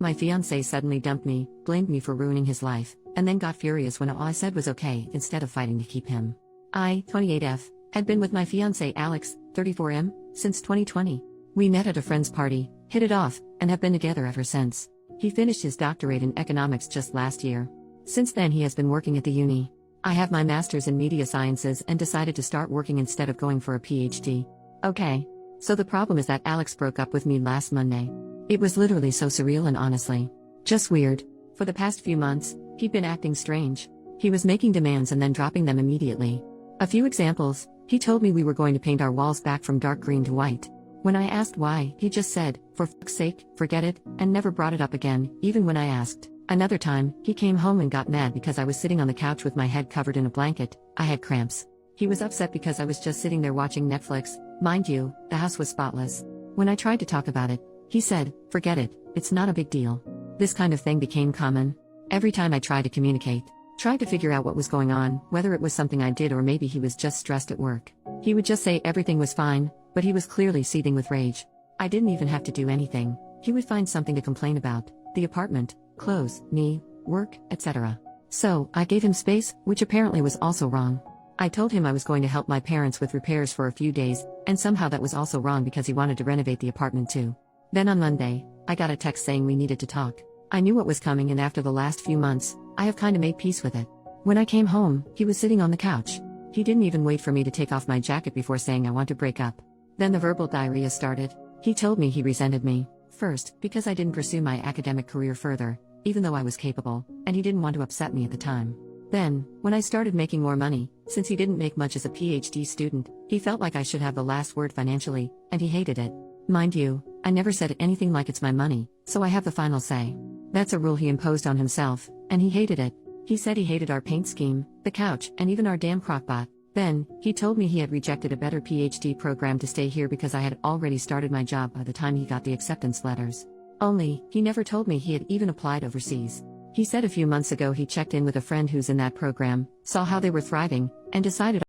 My fiancé suddenly dumped me, blamed me for ruining his life, and then got furious when all I said was okay instead of fighting to keep him. I, 28F, had been with my fiancé Alex, 34M, since 2020. We met at a friend's party, hit it off, and have been together ever since. He finished his doctorate in economics just last year. Since then he has been working at the uni. I have my master's in media sciences and decided to start working instead of going for a PhD. Okay. So the problem is that Alex broke up with me last Monday. It was literally so surreal and honestly just weird. For the past few months, he'd been acting strange. He was making demands and then dropping them immediately. A few examples: he told me we were going to paint our walls back from dark green to white. When I asked why, he just said, "For fuck's sake, forget it," and never brought it up again, even when I asked. Another time, he came home and got mad because I was sitting on the couch with my head covered in a blanket. I had cramps. He was upset because I was just sitting there watching Netflix. Mind you, the house was spotless. When I tried to talk about it, he said, "Forget it, it's not a big deal." This kind of thing became common. Every time I tried to communicate, tried to figure out what was going on, whether it was something I did or maybe he was just stressed at work, he would just say everything was fine, but he was clearly seething with rage. I didn't even have to do anything. He would find something to complain about: the apartment, clothes, me, work, etc. So, I gave him space, which apparently was also wrong. I told him I was going to help my parents with repairs for a few days, and somehow that was also wrong because he wanted to renovate the apartment too. Then on Monday, I got a text saying we needed to talk. I knew what was coming, and after the last few months, I have kinda made peace with it. When I came home, he was sitting on the couch. He didn't even wait for me to take off my jacket before saying I want to break up. Then the verbal diarrhea started. He told me he resented me, first, because I didn't pursue my academic career further, even though I was capable, and he didn't want to upset me at the time. Then, when I started making more money, since he didn't make much as a PhD student, he felt like I should have the last word financially, and he hated it. Mind you, I never said anything like it's my money, so I have the final say. That's a rule he imposed on himself, and he hated it. He said he hated our paint scheme, the couch, and even our damn crockpot. Then, he told me he had rejected a better PhD program to stay here because I had already started my job by the time he got the acceptance letters. Only, he never told me he had even applied overseas. He said a few months ago he checked in with a friend who's in that program, saw how they were thriving, and decided